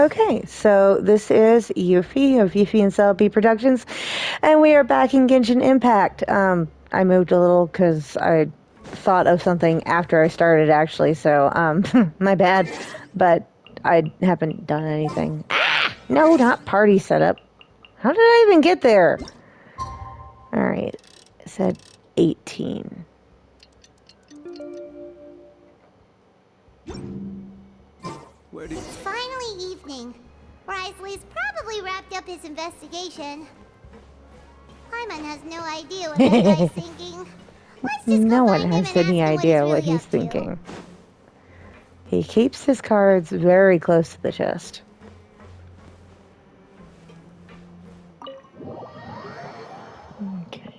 Okay, so this is Yuffie of Yuffie and Celebi Productions, and we are back in Genshin Impact. I moved a little because I thought of something after I started, actually, so my bad, but I haven't done anything. No, not party setup. How did I even get there? Alright, it said 18. It's finally evening. Wrisley's probably wrapped up his investigation. Paimon has no idea what that guy's thinking. Let's just No go one find him has and ask any him idea what what he's really he's up thinking. He keeps his cards very close to the chest. Okay.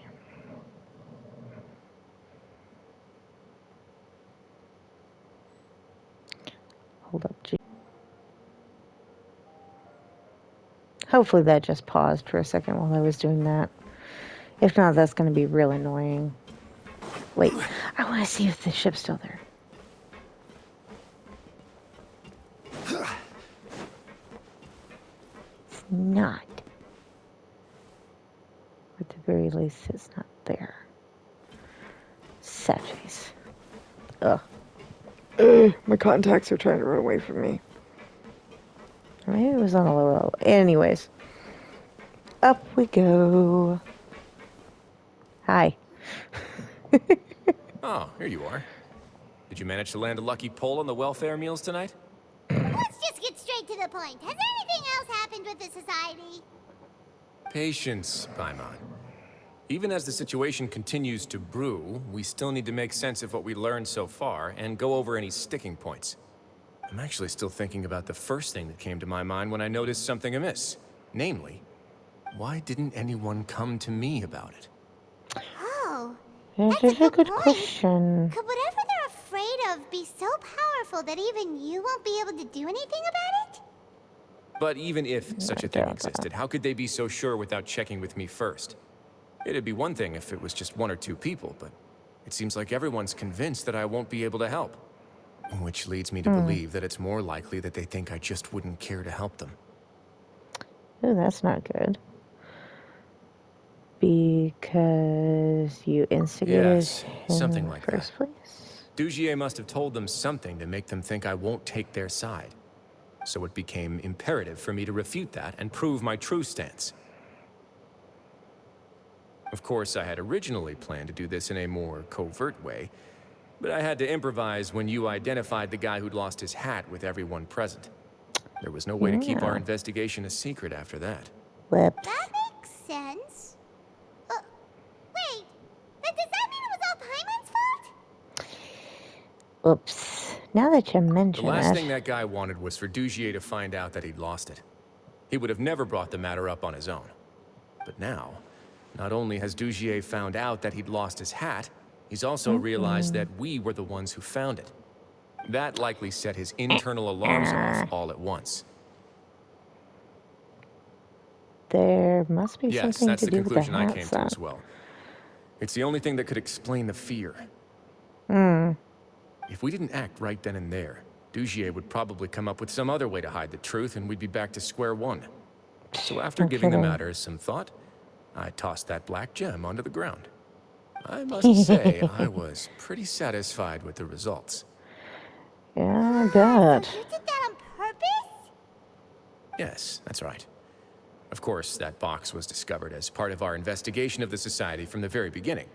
Hold up, G. Hopefully that just paused for a second while I was doing that. If not, that's going to be real annoying. Wait, I want to see if the ship's still there. It's not. At the very least, it's not there. Sad face. Ugh. My contacts are trying to run away from me. Or maybe it was on a low level. Anyways. Up we go. Hi. Oh, here you are. Did you manage to land a lucky pull on the welfare meals tonight? Let's just get straight to the point. Has anything else happened with the society? Patience, Paimon. Even as the situation continues to brew, we still need to make sense of what we learned so far and go over any sticking points. I'm actually still thinking about the first thing that came to my mind when I noticed something amiss. Namely, why didn't anyone come to me about it? Oh, That that's is a good point. question. Could whatever they're afraid of be so powerful that even you won't be able to do anything about it? But even if such a thing existed, how could they be so sure without checking with me first? It'd be one thing if it was just one or two people, but it seems like everyone's convinced that I won't be able to help. Which leads me to believe that it's more likely that they think I just wouldn't care to help them. Oh, that's not good. Because you instigated Yes, in something the like first that. place? Dugier must have told them something to make them think I won't take their side. So it became imperative for me to refute that and prove my true stance. Of course, I had originally planned to do this in a more covert way, but I had to improvise when you identified the guy who'd lost his hat with everyone present. There was no way to keep our investigation a secret after that. Whoops. That makes sense. Wait, then does that mean it was all Paimon's fault? Oops. Now that you mention The last it. thing that guy wanted was for Dugier to find out that he'd lost it. He would have never brought the matter up on his own. But now, not only has Dugier found out that he'd lost his hat, he's also realized that we were the ones who found it. That likely set his internal alarms off all at once. There must be Yes, something that's to the do with the conclusion I hat came to set. as well. It's the only thing that could explain the fear. If we didn't act right then and there, Dugier would probably come up with some other way to hide the truth and we'd be back to square one. So after giving the matter some thought, I tossed that black gem onto the ground. I must say, I was pretty satisfied with the results. Yeah, I bet. So you did that on purpose? Yes, that's right. Of course, that box was discovered as part of our investigation of the Society from the very beginning.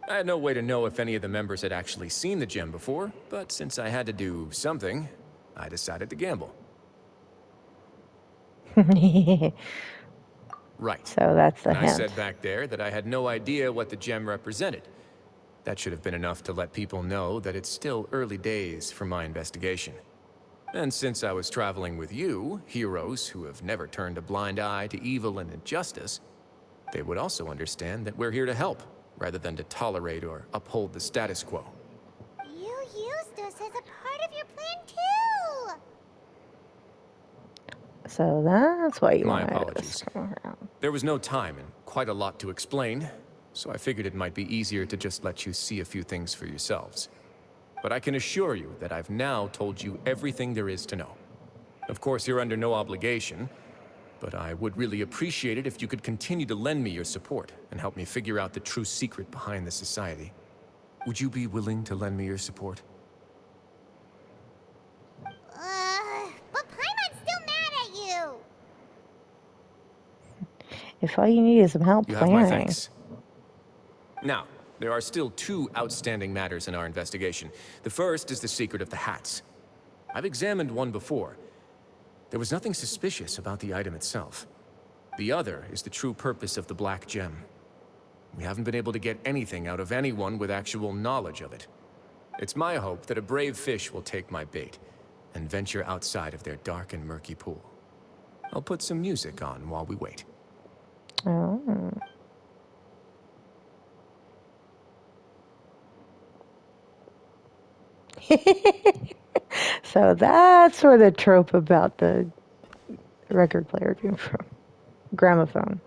I had no way to know if any of the members had actually seen the gem before, but since I had to do something, I decided to gamble. Right. So that's the And I hint. said back there that I had no idea what the gem represented. That should have been enough to let people know that it's still early days for my investigation. And since I was traveling with you, heroes who have never turned a blind eye to evil and injustice, they would also understand that we're here to help, rather than to tolerate or uphold the status quo. You used us as a part of your plan too! So that's why you My wanted apologies. us to come around. There was no time and quite a lot to explain, so I figured it might be easier to just let you see a few things for yourselves. But I can assure you that I've now told you everything there is to know. Of course, you're under no obligation, but I would really appreciate it if you could continue to lend me your support and help me figure out the true secret behind the society. Would you be willing to lend me your support? But Paimon's still mad at you! If all you need is some help You have my planning. thanks. Now, there are still two outstanding matters in our investigation. The first is the secret of the hats. I've examined one before. There was nothing suspicious about the item itself. The other is the true purpose of the black gem. We haven't been able to get anything out of anyone with actual knowledge of it. It's my hope that a brave fish will take my bait and venture outside of their dark and murky pool. I'll put some music on while we wait. Oh. So that's where the trope about the record player came from. Gramophone.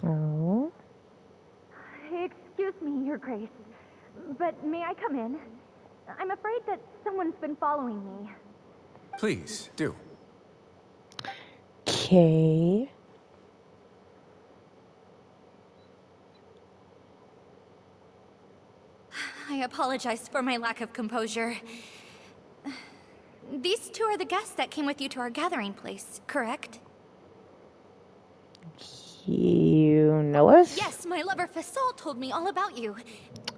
Oh. Excuse me, Your Grace, but may I come in? I'm afraid that someone's been following me. Please, do. Okay. I apologize for my lack of composure. These two are the guests that came with you to our gathering place, correct? You know us? Yes, my lover Fasol told me all about you.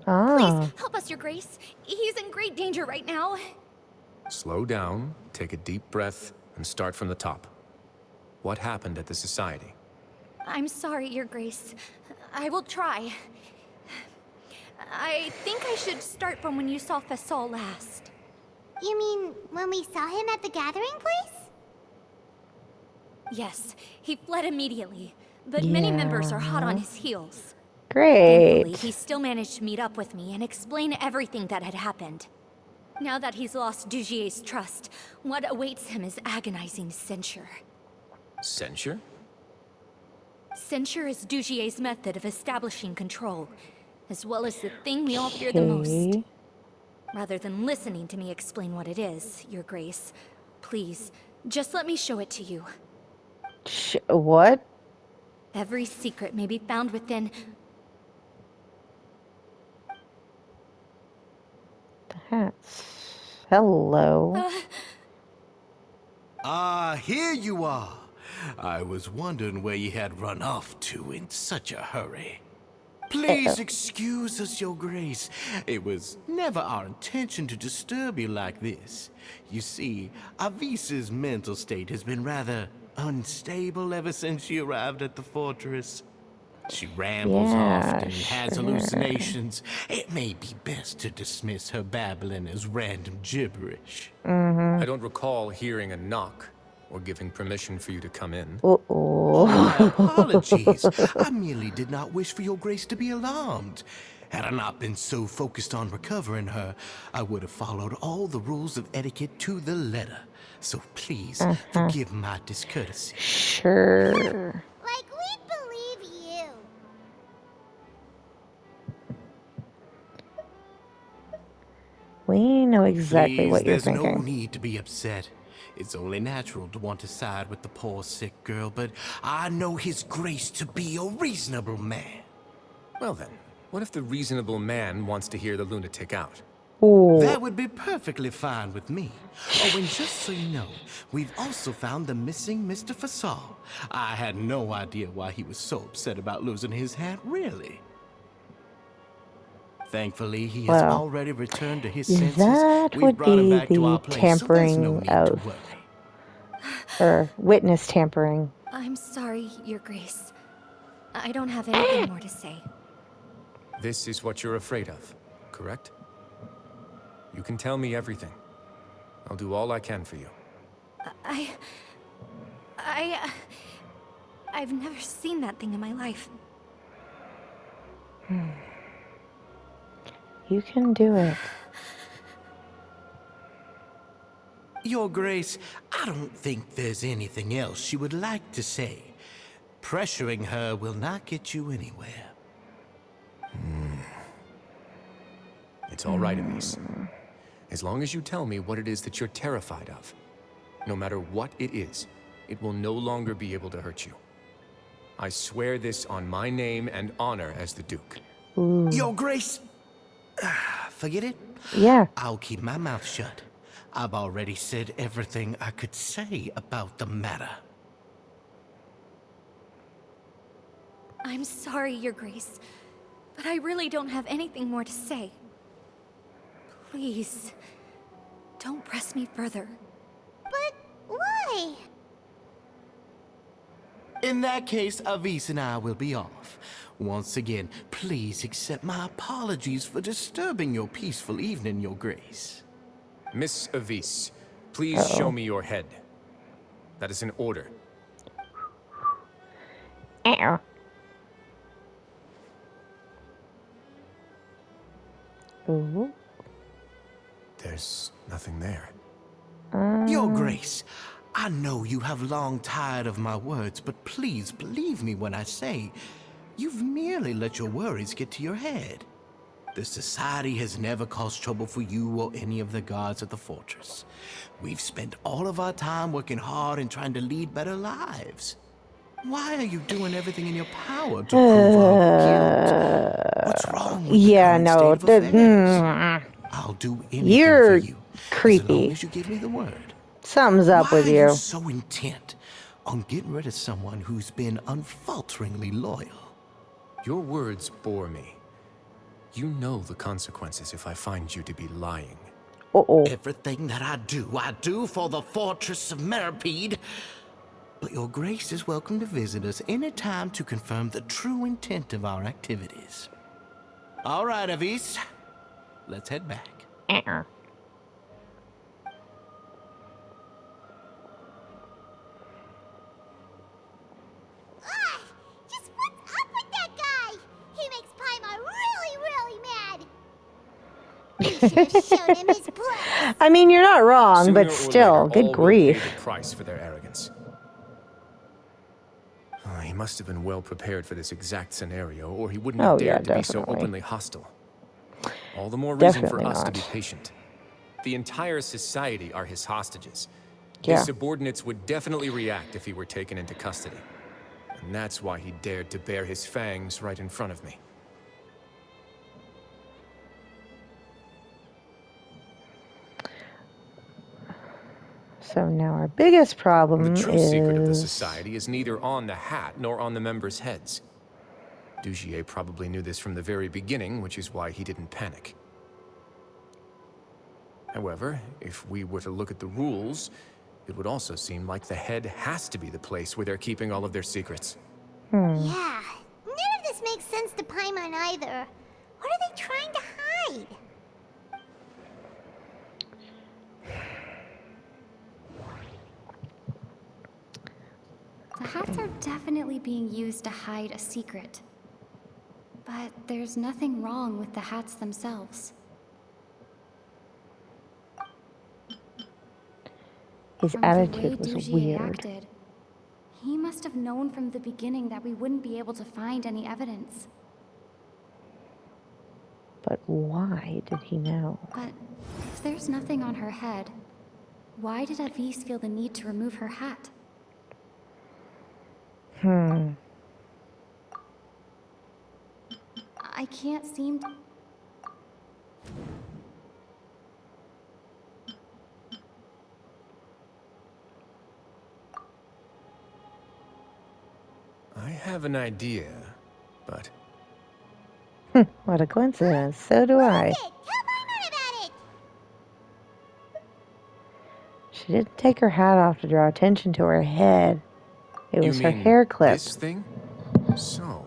Ah. Please, help us, Your Grace. He's in great danger right now. Slow down, take a deep breath, and start from the top. What happened at the society? I'm sorry, Your Grace. I will try. I think I should start from when you saw Fasol last. You mean when we saw him at the gathering place? Yes, he fled immediately, but many members are hot on Yeah. his heels. Great. Thankfully, he still managed to meet up with me and explain everything that had happened. Now that he's lost Dugier's trust, what awaits him is agonizing censure. Censure? Censure is Dugier's method of establishing control, as well as the thing we all fear the most. Okay. Rather than listening to me explain what it is, Your Grace, please, just let me show it to you. What? Every secret may be found within... That's... Hello. Here you are. I was wondering where you had run off to in such a hurry. Please excuse us, Your Grace. It was never our intention to disturb you like this. You see, Avisa's mental state has been rather unstable ever since she arrived at the fortress. She rambles Yeah, often and has sure. hallucinations. It may be best to dismiss her babbling as random gibberish. I don't recall hearing a knock or giving permission for you to come in. Uh-oh. My apologies. I merely did not wish for your grace to be alarmed. Had I not been so focused on recovering her, I would have followed all the rules of etiquette to the letter. So please, forgive my discourtesy. Sure. Like we believe you. We know exactly Please, what you're there's no thinking. need to be upset. It's only natural to want to side with the poor sick girl, but I know his grace to be a reasonable man. Well then, what if the reasonable man wants to hear the lunatic out? Ooh. That would be perfectly fine with me. Oh, and just so you know, we've also found the missing Mr. Fasal. I had no idea why he was so upset about losing his hat, really. Thankfully, he has Well, already returned to his senses. that We've would brought him be back to the our place, so there's no tampering need to of- worry. Or witness tampering. I'm sorry, Your Grace. I don't have anything more to say. This is what you're afraid of, correct? You can tell me everything. I'll do all I can for you. I've never seen that thing in my life. You can do it. Your Grace, I don't think there's anything else she would like to say. Pressuring her will not get you anywhere. It's all right, Elise. As long as you tell me what it is that you're terrified of. No matter what it is, it will no longer be able to hurt you. I swear this on my name and honor as the Duke. Your Grace, forget it. Yeah. I'll keep my mouth shut. I've already said everything I could say about the matter. I'm sorry, Your Grace, but I really don't have anything more to say. Please, don't press me further. But why? In that case, Avis and I will be off. Once again, please accept my apologies for disturbing your peaceful evening, Your Grace. Miss Avis, please show me your head. That is an order. Ow. Ooh. There's nothing there. Your Grace, I know you have long tired of my words, but please believe me when I say you've merely let your worries get to your head. The Society has never caused trouble for you or any of the guards at the fortress. We've spent all of our time working hard and trying to lead better lives. Why are you doing everything in your power to prove our guilt? What's wrong with the current state of affairs? I'll do anything You're for you, creepy. as long as you give me the word. Something's up Why with are you you. so intent on getting rid of someone who's been unfalteringly loyal? Your words bore me. You know the consequences if I find you to be lying. Uh-oh. Everything that I do for the Fortress of Meripede. But Your Grace is welcome to visit us any time to confirm the true intent of our activities. All right, Avis. Let's head back. Uh-uh. Just what's up with that guy? He makes Paimon really mad. We should have shown him his place. I mean, you're not wrong, Sooner but or still, later, good all will grief. pay the price for their arrogance. He must have been well prepared for this exact scenario, or he wouldn't have Oh, yeah, dared to be so definitely. openly hostile. All the more reason for Definitely us to not. be patient. The entire society are his hostages. Yeah. His subordinates would definitely react if he were taken into custody. And that's why he dared to bare his fangs right in front of me. So now our biggest problem The true is... secret of the society is neither on the hat nor on the members' heads. Dugier probably knew this from the very beginning, which is why he didn't panic. However, if we were to look at the rules, it would also seem like the head has to be the place where they're keeping all of their secrets. Yeah, none of this makes sense to Paimon either. What are they trying to hide? The hats are definitely being used to hide a secret. But there's nothing wrong with the hats themselves. His From the way attitude was Dugier weird. acted, he must have known from the beginning that we wouldn't be able to find any evidence. But why did he know? But if there's nothing on her head, why did Avis feel the need to remove her hat? I can't seem to... I have an idea, but What a coincidence. So do I. Tell Paimon about it. She didn't take her hat off to draw attention to her head. It you was her mean hair clip. this thing? So,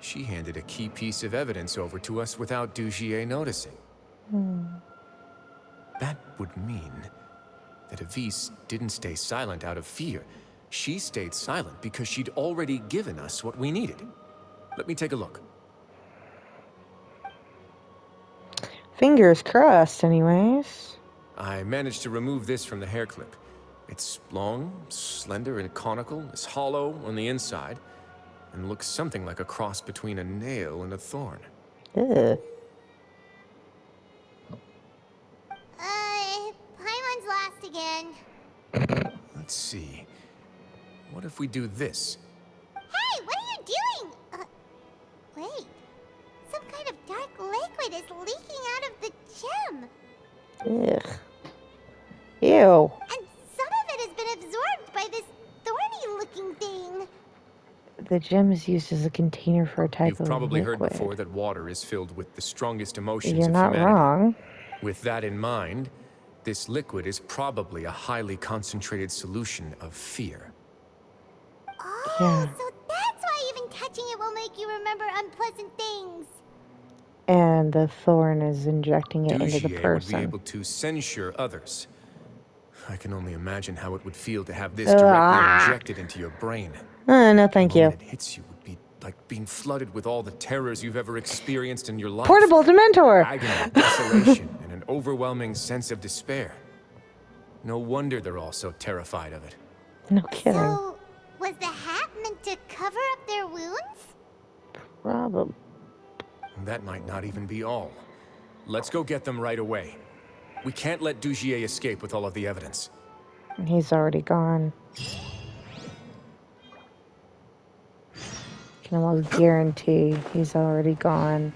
she handed a key piece of evidence over to us without Dugier noticing. That would mean that Avis didn't stay silent out of fear. She stayed silent because she'd already given us what we needed. Let me take a look. Fingers crossed, anyways. I managed to remove this from the hair clip. It's long, slender, and conical. It's hollow on the inside, and looks something like a cross between a nail and a thorn. Ugh. Paimon's lost again. Let's see. What if we do this? Hey, what are you doing? Wait. Some kind of dark liquid is leaking out of the gem. Ugh. Ew. And some of it has been absorbed by this thorny-looking thing. The gem is used as a container for a type You've of probably heard liquid. before that water is filled with the strongest emotions You're of not humanity. wrong. With that in mind, this liquid is probably a highly concentrated solution of fear. Oh, Yeah. so that's why even touching it will make you remember unpleasant things. And the thorn is injecting it into the Dugier would be person. able to censure others. I can only imagine how it would feel to have this Ah. directly injected into your brain. No, thank The you. moment it hits you would be like being flooded with all the terrors you've ever experienced in your life. Portable Dementor! Agony, desolation, and an overwhelming sense of despair. No wonder they're all so terrified of it. No kidding. So, was the hat meant to cover up their wounds? Problem. That might not even be all. Let's go get them right away. We can't let Dugier escape with all of the evidence. He's already gone. Can almost guarantee he's already gone.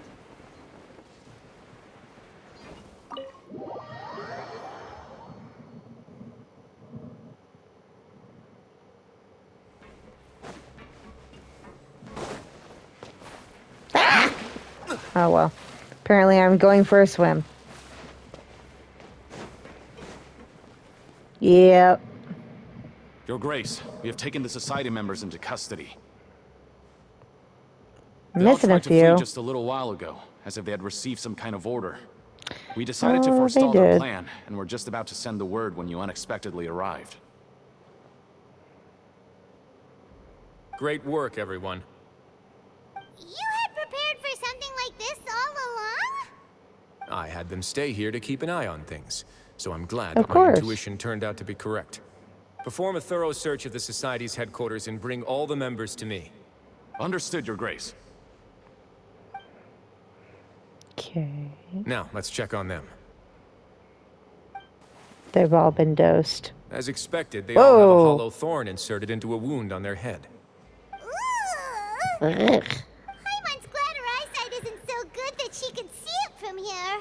Oh well. Apparently I'm going for a swim. Yep. Your Grace, we have taken the Society members into custody. I'm They all missing a tried to flee few. just a little while ago, as if they had received some kind of order. We decided to Oh, they forestall their did. plan, and were just about to send the word when you unexpectedly arrived. Great work, everyone. You had prepared for something like this all along? I had them stay here to keep an eye on things, so I'm glad Of that my course. intuition turned out to be correct. Perform a thorough search of the Society's headquarters and bring all the members to me. Understood, Your Grace. Okay. Now, let's check on them. They've all been dosed. As expected, they all have a Whoa. hollow thorn inserted into a wound on their head. Ugh. Ugh. Paimon's glad her eyesight isn't so good that she can see it from here.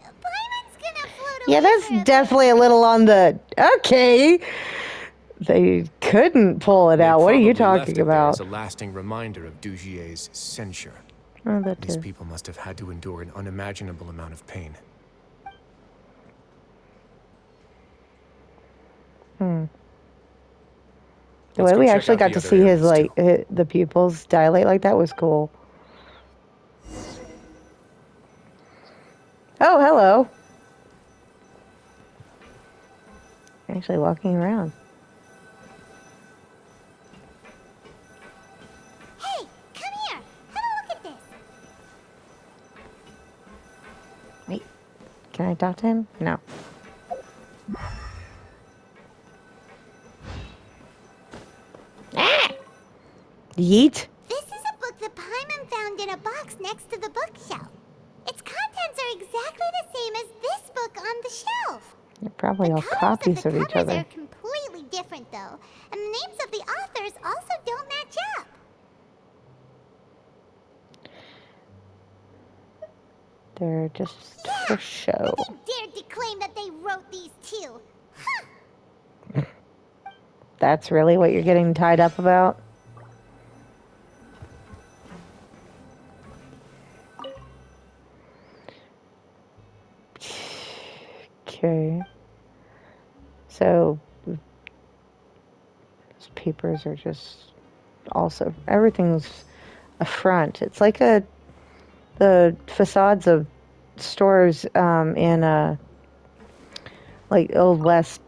Paimon's gonna float away Yeah, for a that's bit. definitely a little on the... Okay. They couldn't pull it They out. What are you probably left talking it there about? as a lasting reminder of Dugier's censure. Oh, that These too. people must have had to endure an unimaginable amount of pain. The Let's way go we check actually out got the to other see his, areas, like, the pupils dilate like that was cool. Oh, hello. Actually walking around. Hey, come here. Have a look at this. Wait, can I talk to him? No. Ah! Yeet. This is a book that Paimon found in a box next to the bookshelf. Its contents are exactly the same as this book on the shelf. They're probably all Colors copies of of the each covers other. are completely different, though, and the names of the authors also don't match up. They're just for show. They dared to claim that they wrote these too. Huh. That's really what you're getting tied up about? Okay. So, these papers are just also, everything's a front. It's like the facades of stores in like Old West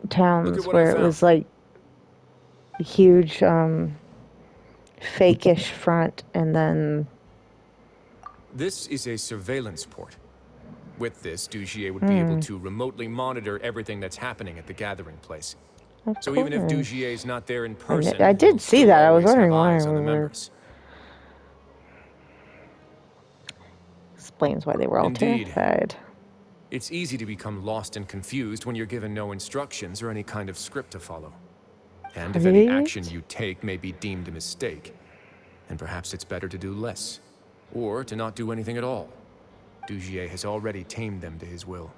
towns what I where it found. was like huge fake-ish front and then This is a surveillance port. With this, Dugier would be able to remotely monitor everything that's happening at the gathering place. Of So even if course. Dugier's not there in person, I did he'll see still that. I was always have wondering why eyes on we the were. members. Explains why they were all Indeed. terrified. It's easy to become lost and confused when you're given no instructions or any kind of script to follow. And if any action Right? you take may be deemed a mistake, then perhaps it's better to do less, or to not do anything at all. Dugier has already tamed them to his will.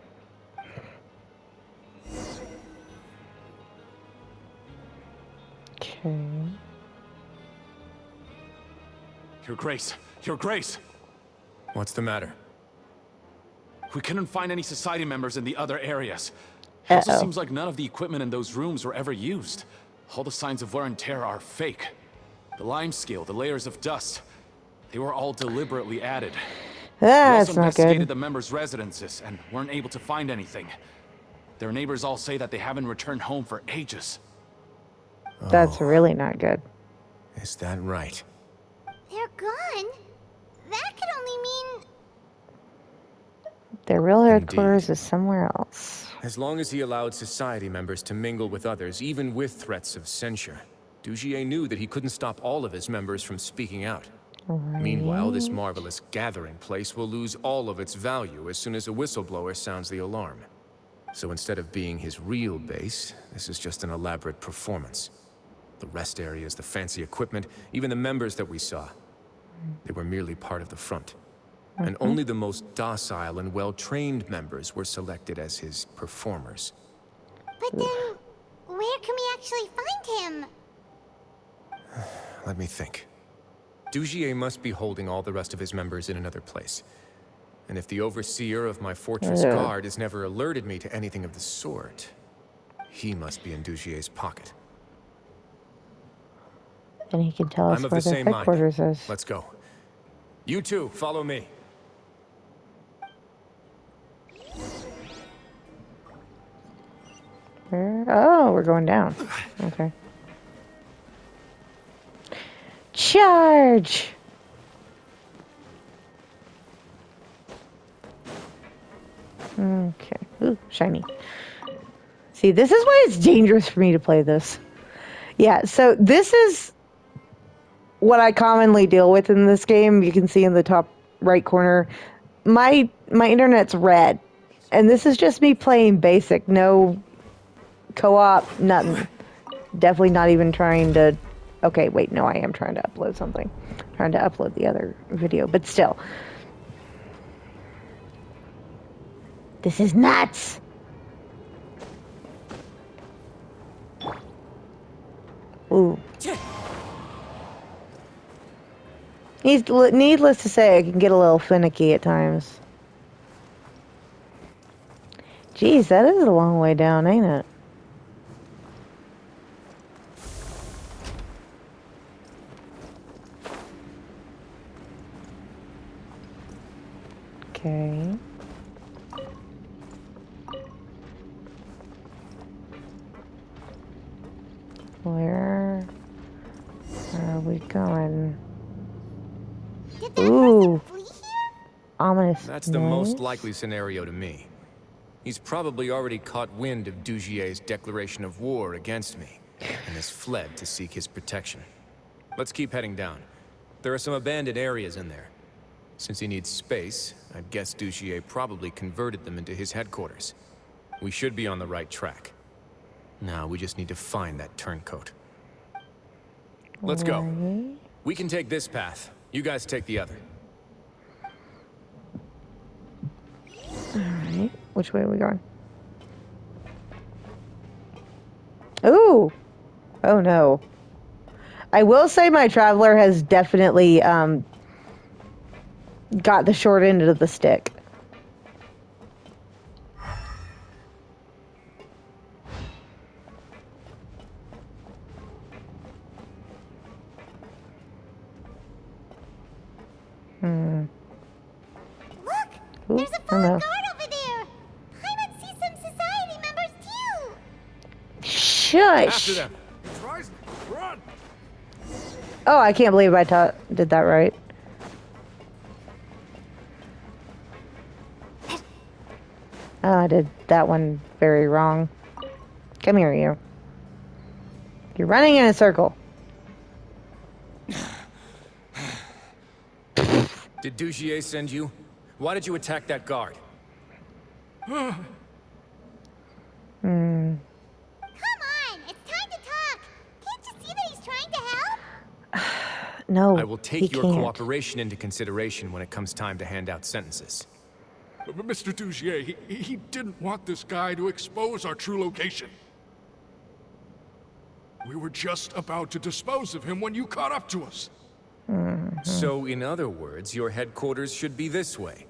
Okay. Your Grace! Your Grace! What's the matter? We couldn't find any society members in the other areas. It also Uh-oh. seems like none of the equipment in those rooms were ever used. All the signs of wear and tear are fake. The lime scale, the layers of dust, they were all deliberately added. We That's also not investigated good. the members' residences and weren't able to find anything. Their neighbors all say that they haven't returned home for ages. That's really not good. Is that right? They're gone? That could only mean... Their real headquarters Indeed. is somewhere else. As long as he allowed society members to mingle with others, even with threats of censure, Dugier knew that he couldn't stop all of his members from speaking out. Meanwhile, this marvelous gathering place will lose all of its value as soon as a whistleblower sounds the alarm. So instead of being his real base, this is just an elaborate performance. The rest areas, the fancy equipment, even the members that we saw, they were merely part of the front. And only the most docile and well-trained members were selected as his performers. But then, where can we actually find him? Let me think. Dugier must be holding all the rest of his members in another place. And if the overseer of my fortress guard has never alerted me to anything of the sort, he must be in Dugier's pocket. And he can tell us I'm of where the their same mind. headquarters is. Let's go. You two, follow me. Where? Oh, we're going down. Okay. Charge! Okay. Ooh, shiny. See, this is why it's dangerous for me to play this. Yeah, so this is what I commonly deal with in this game. You can see in the top right corner. My internet's red. And this is just me playing basic. No co-op, nothing. Definitely not even trying to... Okay, wait, no, I am trying to upload something. Trying to upload the other video, but still. This is nuts! Ooh. Needless to say, I can get a little finicky at times. Jeez, that is a long way down, ain't it? Okay. Where are we going? Did that Ooh. person flee here? Ominous. That's the most noise. likely scenario to me. He's probably already caught wind of Dugier's declaration of war against me, and has fled to seek his protection. Let's keep heading down. There are some abandoned areas in there. Since he needs space, I'd guess Dugier probably converted them into his headquarters. We should be on the right track. Now we just need to find that turncoat. Let's go. Right. We can take this path. You guys take the other. Alright. Which way are we going? Ooh. Oh no. I will say my traveler has definitely got the short end of the stick. Look! Ooh, There's a hello. fallen guard over there! I might see some society members too! Shush! After them. Run! Oh, I can't believe I did that right. Oh, I did that one very wrong. Come here, you. You're running in a circle. Did Dugier send you? Why did you attack that guard? Come on, it's time to talk. Can't you see that he's trying to help? No, I will he take your can't. cooperation into consideration when it comes time to hand out sentences. But Mr. Dugier, he didn't want this guy to expose our true location. We were just about to dispose of him when you caught up to us. So, in other words, your headquarters should be this way.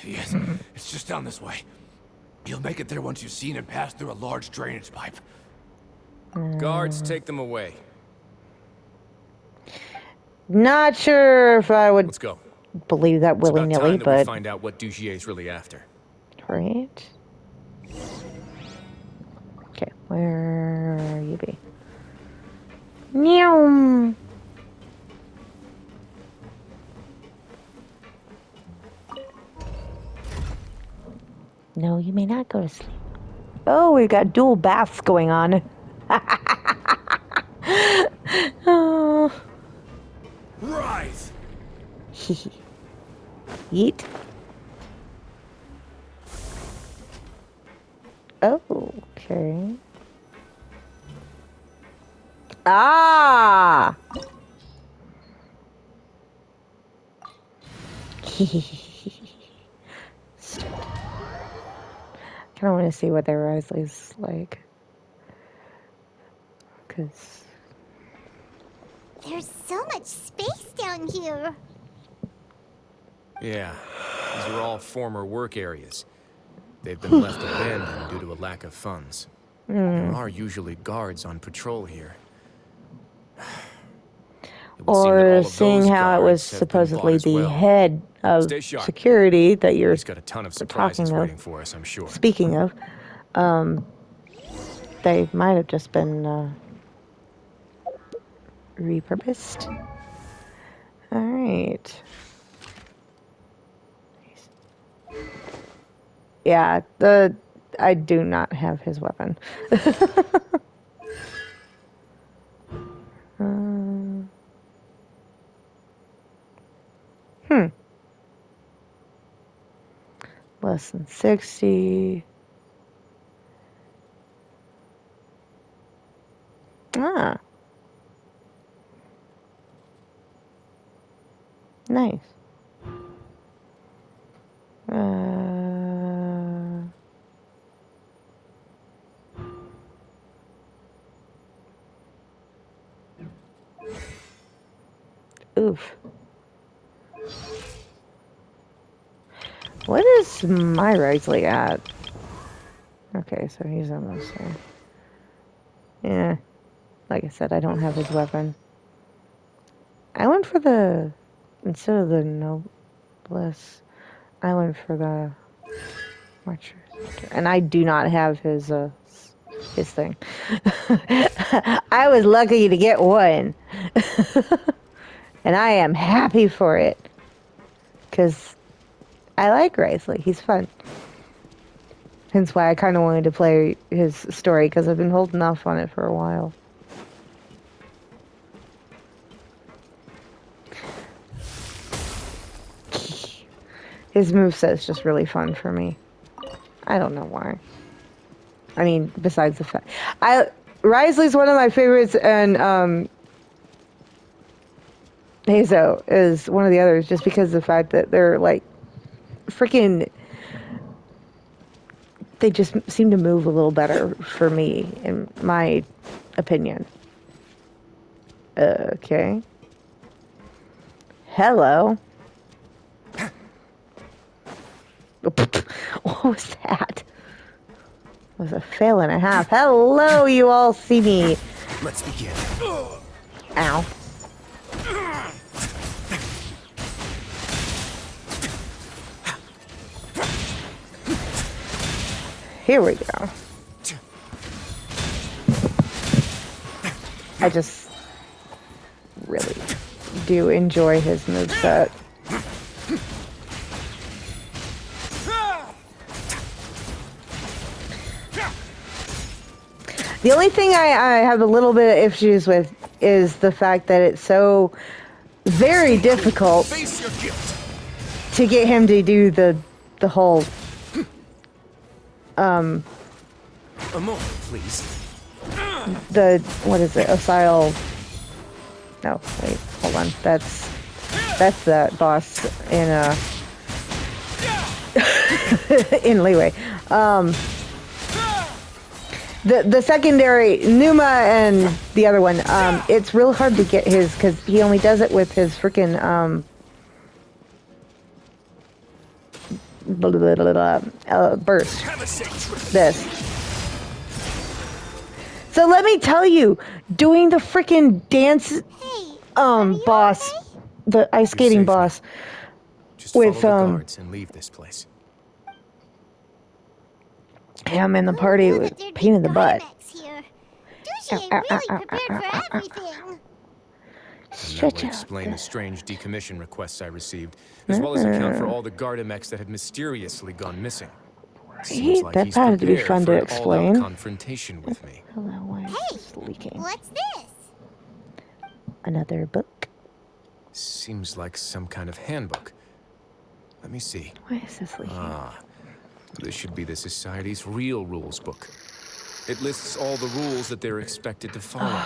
Yes, it's just down this way. You'll make it there once you've seen him pass through a large drainage pipe. Guards, take them away. Not sure if I would Let's go. believe that It's about willy-nilly, time that we but... find out what Dugier's really after. Right? Okay, where are you be? Meow. No, you may not go to sleep. Oh, we got dual baths going on. Oh. Rise! Yeet. Oh, okay. Ah! I kind of want to see what their Risley's like. Because... There's so much space down here. Yeah, these are all former work areas. They've been left abandoned due to a lack of funds. There are usually guards on patrol here. It would seem that all Or of seeing those how it was guards have been bought supposedly as the well. head of Stay sharp. security that you're He's got a ton of surprises talking of. waiting for us, I'm sure. Speaking of, they might have just been repurposed. All right. Yeah, I do not have his weapon. Less than 60. Ah. Nice. Oof. What is my Risley at? Okay, so he's almost there. Yeah. Like I said, I don't have his weapon. I went for the... Instead of the Noblesse, I went for the Marcher. And I do not have his thing. I was lucky to get one. And I am happy for it. Because I like Risley. He's fun. Hence why I kind of wanted to play his story, because I've been holding off on it for a while. His moveset's just really fun for me. I don't know why. I mean, besides the fact... Risley's one of my favorites, and Hazo is one of the others, just because of the fact that they're, like, freaking... They just seem to move a little better for me, in my opinion. Okay. Hello. What was that? It was a fail and a half. Hello, you all see me. Let's begin. Ow. Here we go. I just really do enjoy his moveset. The only thing I have a little bit of issues with is the fact that it's so very difficult Face your guilt. to get him to do the whole A moment, please. what is it? Ocile. No, wait, hold on. That's the boss in in Leeway. The secondary Numa and the other one. It's real hard to get his because he only does it with his freaking burst. This. So let me tell you, doing the freaking dance boss, okay? the ice skating safe now. boss Just with follow the guards and leave this place. him in the Who party knew was that there'd pain be in the butt. Gardemex here? Douchier really prepared for everything. And that Shut would up. explain the strange decommission requests I received, as well as account for all the Gardemex that had mysteriously gone missing. Seems like That he's had to be prepared fun for to an all-out explain. confrontation with me. Hello, why is Hey, this leaking? what's this? Another book? Seems like some kind of handbook. Let me see. Why is this leaking? This should be the Society's real rules book. It lists all the rules that they're expected to follow.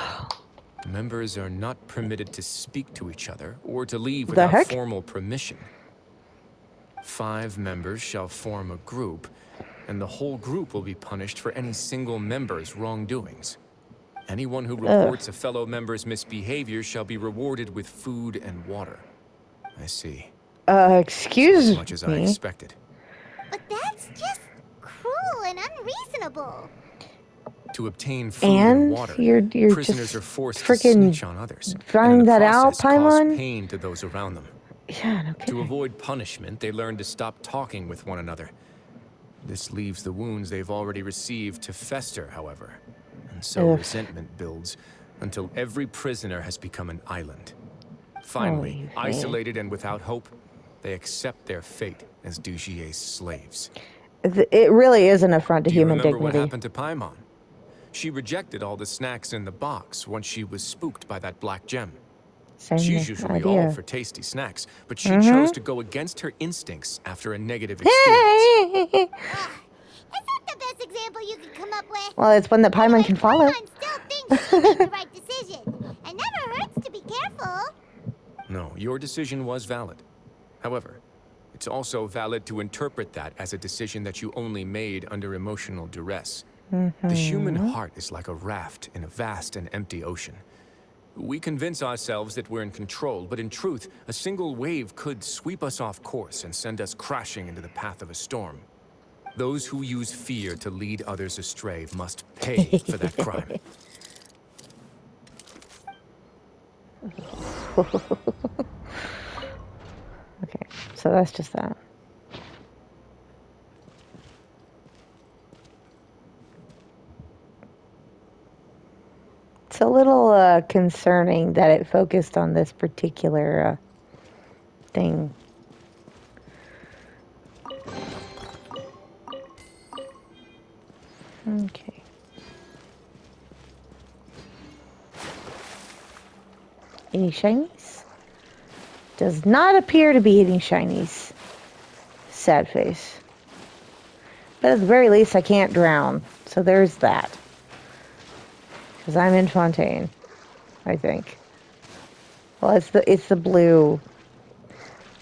Members are not permitted to speak to each other or to leave without heck? formal permission. 5 members shall form a group, and the whole group will be punished for any single member's wrongdoings. Anyone who reports a fellow member's misbehavior shall be rewarded with food and water. I see. Excuse As much as I me. expected. But that's just cruel and unreasonable. To obtain food and And water, you're prisoners just are forced to freaking snitch on others, finding and in the that out, process cause Paimon? pain to those around them. Yeah, no To kidding. avoid punishment, they learn to stop talking with one another. This leaves the wounds they've already received to fester, however. And so Ugh. resentment builds until every prisoner has become an island. Finally, Holy man. isolated and without hope, they accept their fate as Dugier's slaves. It really is an affront to Do you human remember what dignity. happened to Paimon? She rejected all the snacks in the box once she was spooked by that black gem. Same She's usually all idea. for tasty snacks, but she chose to go against her instincts after a negative experience. Is that the best example you could come up with? Well, it's one that Paimon can follow. Paimon still thinks she made the right decision. It never hurts to be careful. No, your decision was valid. However, it's also valid to interpret that as a decision that you only made under emotional duress. The human heart is like a raft in a vast and empty ocean. We convince ourselves that we're in control, but in truth, a single wave could sweep us off course and send us crashing into the path of a storm. Those who use fear to lead others astray must pay for that crime. Okay, so that's just that. It's a little concerning that it focused on this particular thing. Okay. Any shinies? Does not appear to be any shinies. Sad face. But at the very least, I can't drown. So there's that. Because I'm in Fontaine, I think. Well, it's the blue.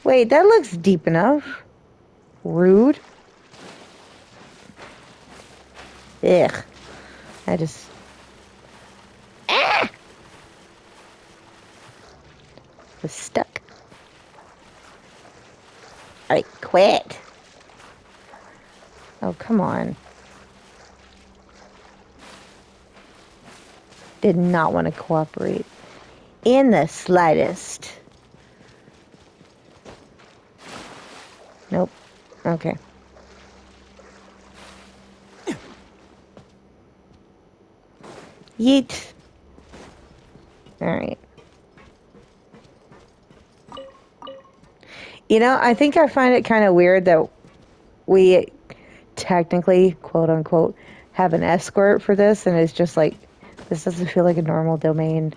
Wait, that looks deep enough. Rude. Ugh. I just... Ah! Was stuck. Alright, quit. Oh, come on. Did not want to cooperate. In the slightest. Nope. Okay. Yeet. Alright. You know, I think I find it kind of weird that we technically, quote unquote, have an escort for this, and it's just like, this doesn't feel like a normal domain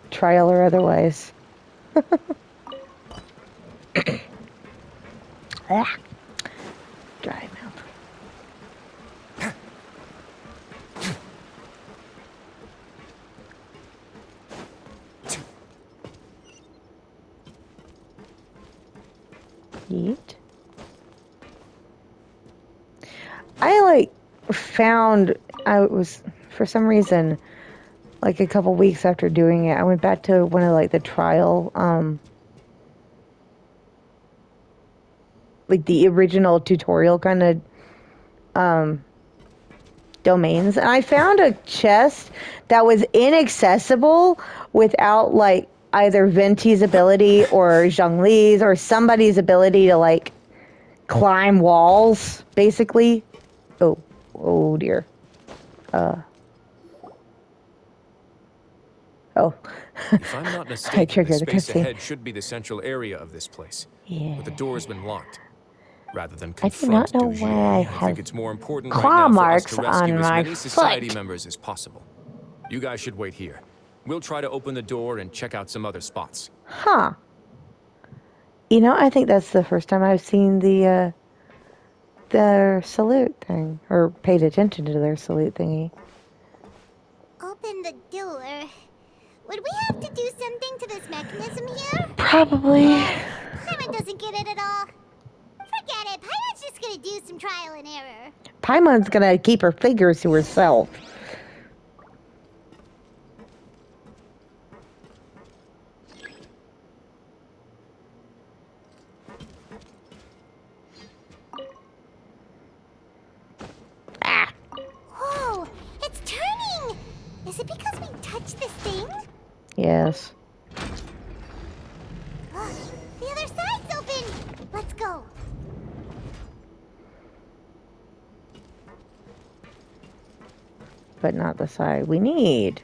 trial or otherwise. Ah, dry mouth. Yeet. I like found I was for some reason like a couple weeks after doing it, I went back to one of like the trial like the original tutorial kind of domains, and I found a chest that was inaccessible without like either Venti's ability or Zhongli's or somebody's ability to like climb walls, basically. Oh dear. Oh. If I'm not I mistaken, the triggered the space cutscene. ahead should be the central area of this place. Yeah. But the door's been locked. Rather than I do not confront know why I Dugier, I think have it's more important right claw now for us to marks rescue on as my many society foot. members as possible. You guys should wait here. We'll try to open the door and check out some other spots. Huh. You know, I think that's the first time I've seen their salute thing, or paid attention to their salute thingy. Open the door. Would we have to do something to this mechanism here? Probably. Paimon doesn't get it at all. Forget it. Paimon's just gonna do some trial and error. Paimon's gonna keep her figures to herself. Ah. Whoa! It's turning! Is it because we touched this thing? Yes. The other side's open! Let's go. But not the side we need.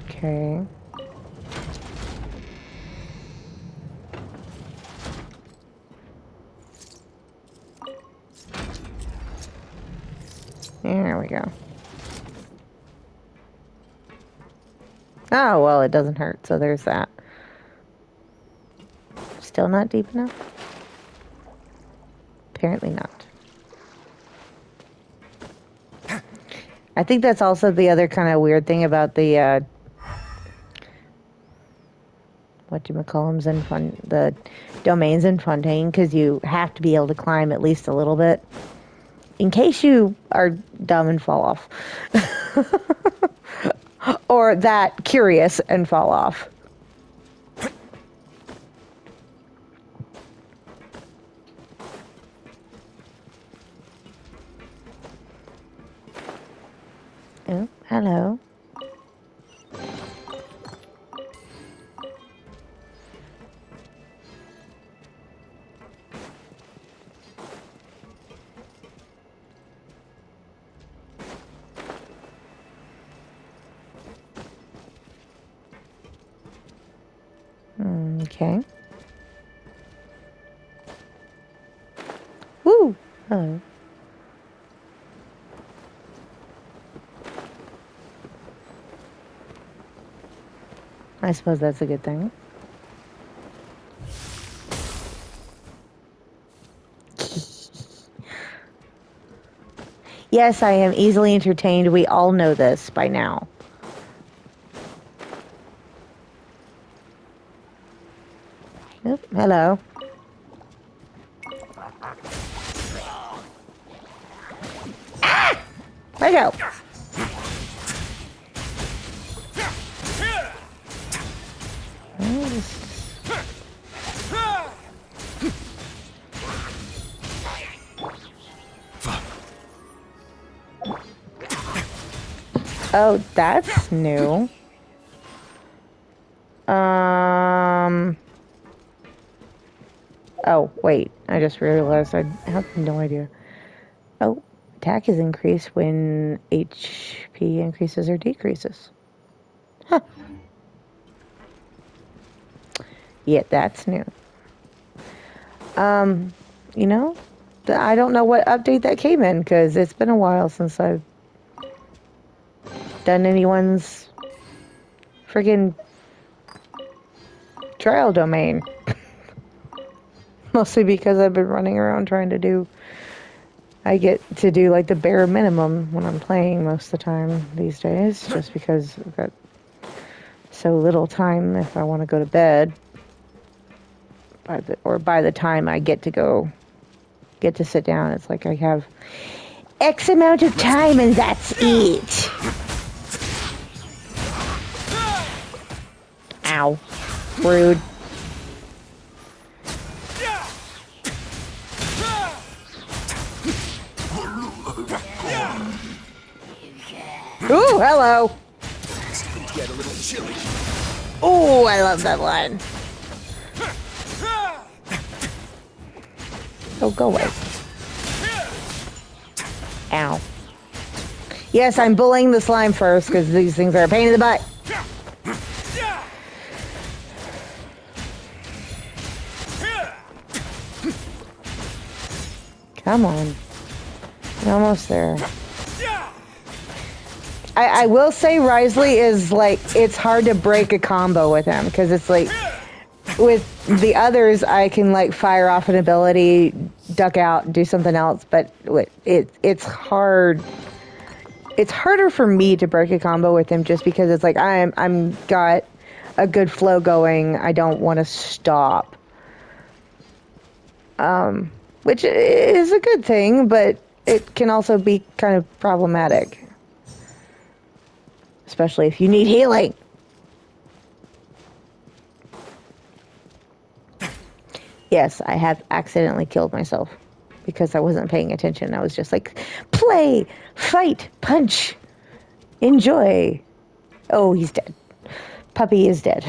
Okay. There we go. Oh, well, it doesn't hurt, so there's that. Still not deep enough? Apparently not. I think that's also the other kind of weird thing about the, whatchamacallums in the domains in Fontaine, because you have to be able to climb at least a little bit. In case you are dumb and fall off. Or that curious and fall off. Oh, hello. Okay. Woo! Hello. I suppose that's a good thing. Yes, I am easily entertained. We all know this by now. Oop, hello. Ah! Where'd it go? Oh, that's new. Oh, wait. I just realized I have no idea. Oh, attack is increased when HP increases or decreases. Huh. Yeah, that's new. You know, I don't know what update that came in because it's been a while since I've done anyone's friggin' trial domain. Mostly because I've been running around trying to do. I get to do like the bare minimum when I'm playing most of the time these days, just because I've got so little time if I want to go to bed. By the time I get to sit down, it's like I have X amount of time and that's it. Ow. Rude. Ooh, hello. Get a little chilly. Ooh, I love that line. Oh, go away. Ow. Yes, I'm bullying the slime first because these things are a pain in the butt. Come on. You're almost there. I will say Risley is like, it's hard to break a combo with him because it's like, with the others, I can like fire off an ability, duck out, do something else, but it's hard. It's harder for me to break a combo with him just because it's like I'm got a good flow going. I don't want to stop, which is a good thing, but it can also be kind of problematic. Especially if you need healing. Yes, I have accidentally killed myself because I wasn't paying attention. I was just like, play, fight, punch, enjoy. Oh, he's dead. Puppy is dead.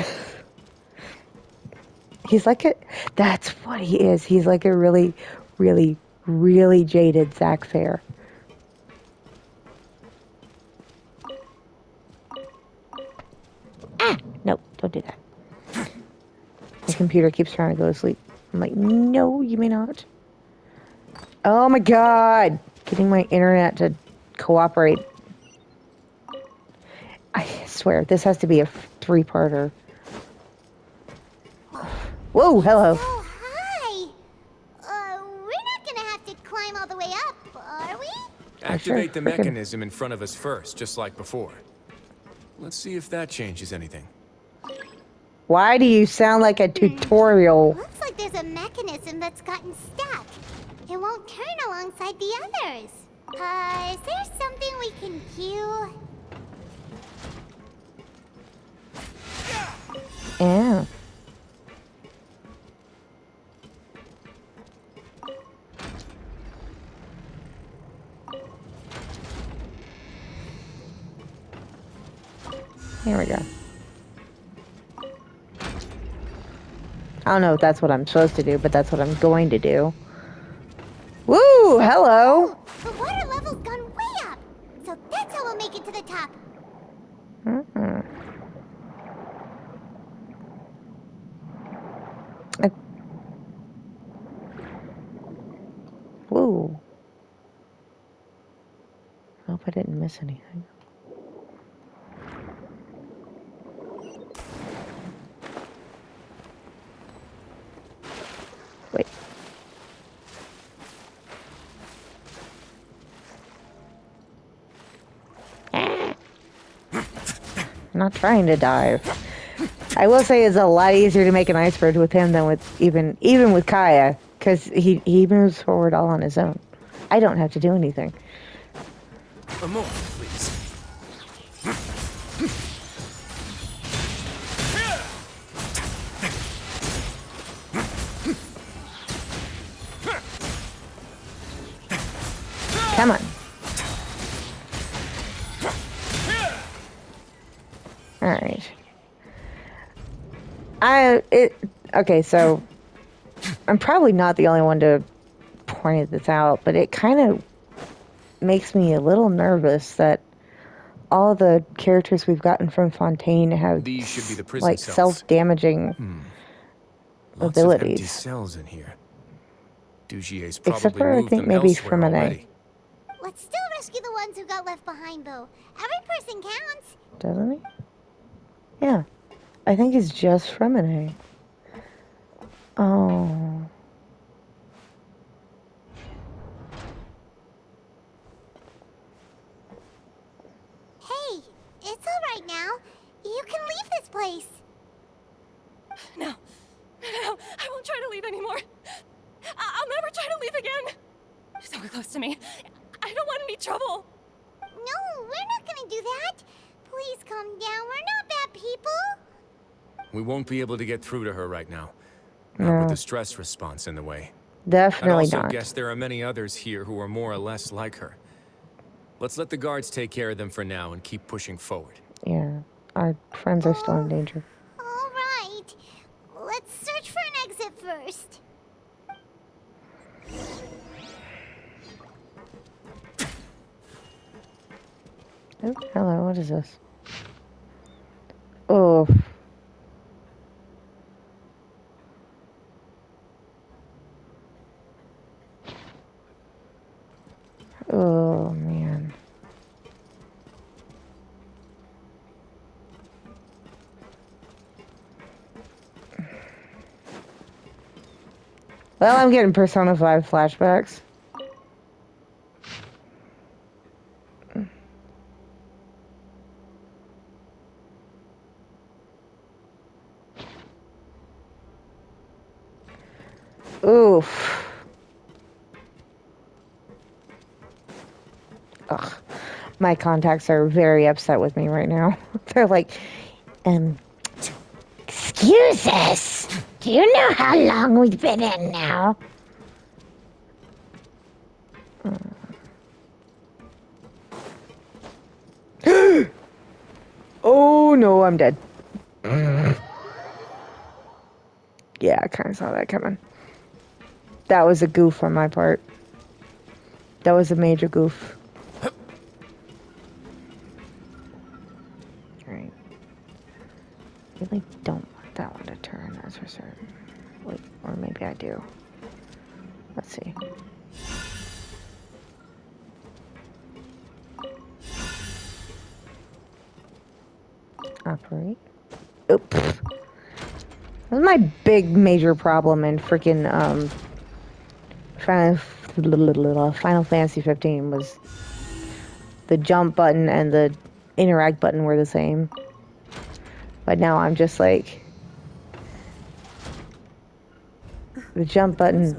He's like that's what he is. He's like a really, really, really jaded Zach Fair. Ah, no, don't do that. My computer keeps trying to go to sleep. I'm like, no, you may not. Oh my god! Getting my internet to cooperate. I swear, this has to be a three-parter. Whoa, hello. So high. We're not gonna have to climb all the way up, are we? Activate the mechanism in front of us first, just like before. Let's see if that changes anything. Why do you sound like a tutorial? Looks like there's a mechanism that's gotten stuck. It won't turn alongside the others. Is there something we can do? Yeah. Here we go. I don't know if that's what I'm supposed to do, but that's what I'm going to do. Woo! Hello! The water level's gone way up! So that's how we'll make it to the top. Woo. I hope I didn't miss anything. Wait. I'm not trying to dive. I will say it's a lot easier to make an iceberg with him than with even with Kaya, because he moves forward all on his own. I don't have to do anything. A moment, please. Come on. All right. Okay, so I'm probably not the only one to point this out, but it kind of makes me a little nervous that all the characters we've gotten from Fontaine have These should be the prison like cells. self-damaging Lots of empty abilities. cells in here. Dugier's Except probably for I moved think them maybe elsewhere Fremine. already. Let's still rescue the ones who got left behind, though. Every person counts. Doesn't he? Yeah. I think it's just Fremine. Oh. Hey, it's all right now. You can leave this place. No. No, I won't try to leave anymore. I'll never try to leave again. Don't close to me. I don't want any trouble. No, we're not gonna do that. Please calm down. We're not bad people. We won't be able to get through to her right now. Not No. with the stress response in the way. I'd Definitely also not. guess there are many others here who are more or less like her. Let's let the guards take care of them for now and keep pushing forward. Yeah. Our friends are still in danger. All right. Let's search for an exit first. Oh, hello, what is this? Oh. Oh, man. Well, I'm getting Persona 5 flashbacks. Oof. Ugh. My contacts are very upset with me right now. They're like, excuse us. Do you know how long we've been in now? Oh no, I'm dead. Yeah, I kind of saw that coming. That was a goof on my part. That was a major goof. Alright. Really don't want that one to turn, that's for certain. Wait, or maybe I do. Let's see. Operate. Oops. That's my big major problem in freaking Final Fantasy 15 was the jump button and the interact button were the same. But now I'm just like, the jump button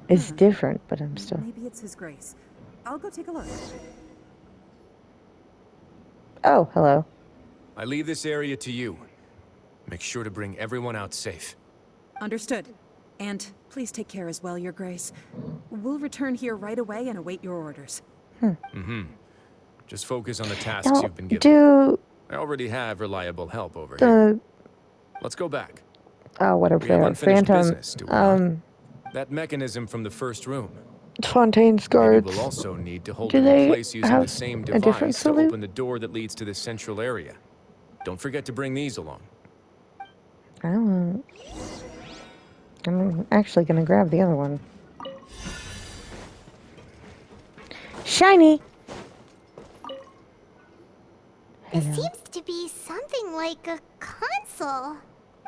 is different, but I'm still. Maybe it's His Grace. I'll go take a look. Oh, hello. I leave this area to you. Make sure to bring everyone out safe. Understood. And please take care as well, Your Grace. We'll return here right away and await your orders. Just focus on the tasks you've been given. Do I already have reliable help over here. Let's go back. Whatever We they have are. unfinished Phantom. business, do we not? That mechanism from the first room. Fontaine's Maybe guards. we'll also need to hold Do it in they place using have the same a different device to salute? open the door that leads to the central area. Don't forget to bring these along. I won't. I'm actually gonna grab the other one. Shiny! This Hello. seems to be something like a console.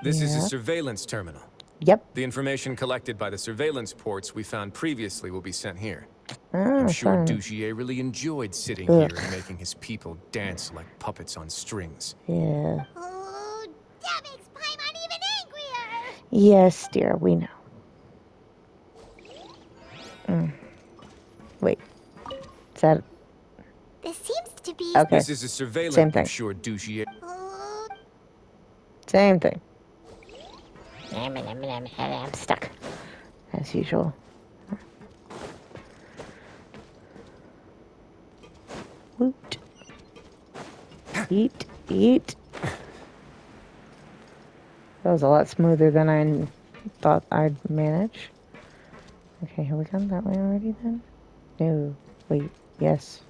This is a Yeah. surveillance terminal. Yep. The information collected by the surveillance ports we found previously will be sent here. Ah, I'm sure fun. Dugier really enjoyed sitting Ugh. here and making his people dance like puppets on strings. Yeah. Oh, that makes Paimon even angrier. Yes, dear, we know. Wait. Is that... This seems to be. Okay. This is a surveillance. Same thing. I'm sure Dugier. Oh, Same thing. I'm stuck. As usual. Woot. Eat, eat. That was a lot smoother than I thought I'd manage. Okay, have we gone that way already then? No. Wait. Yes.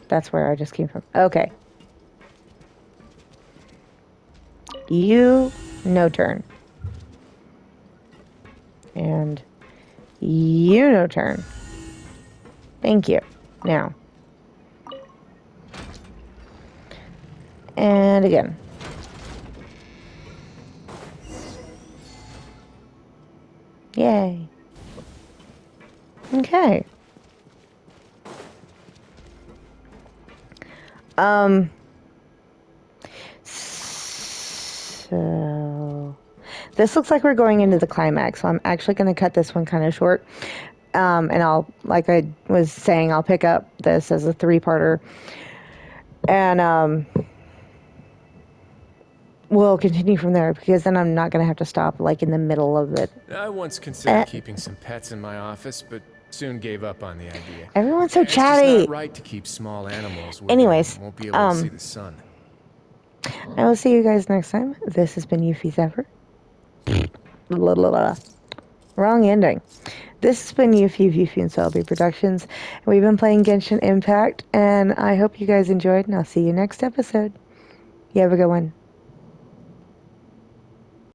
That's where I just came from. Okay. You, no turn. And you, no turn. Thank you. Now. And again. Yay. Okay. So this looks like we're going into the climax, so I'm actually going to cut this one kind of short. And I'll, like I was saying, I'll pick up this as a 3-parter. And we'll continue from there, because then I'm not going to have to stop like in the middle of it. I once considered keeping some pets in my office, but soon gave up on the idea. Everyone's so It's just chatty. not right to keep small animals where Anyways, they won't be able to see the sun. I will see you guys next time. This has been Yuffie's Ever. Wrong ending. This has been Yuffie of Yuffie and Selby Productions. We've been playing Genshin Impact, and I hope you guys enjoyed, and I'll see you next episode. You have a good one.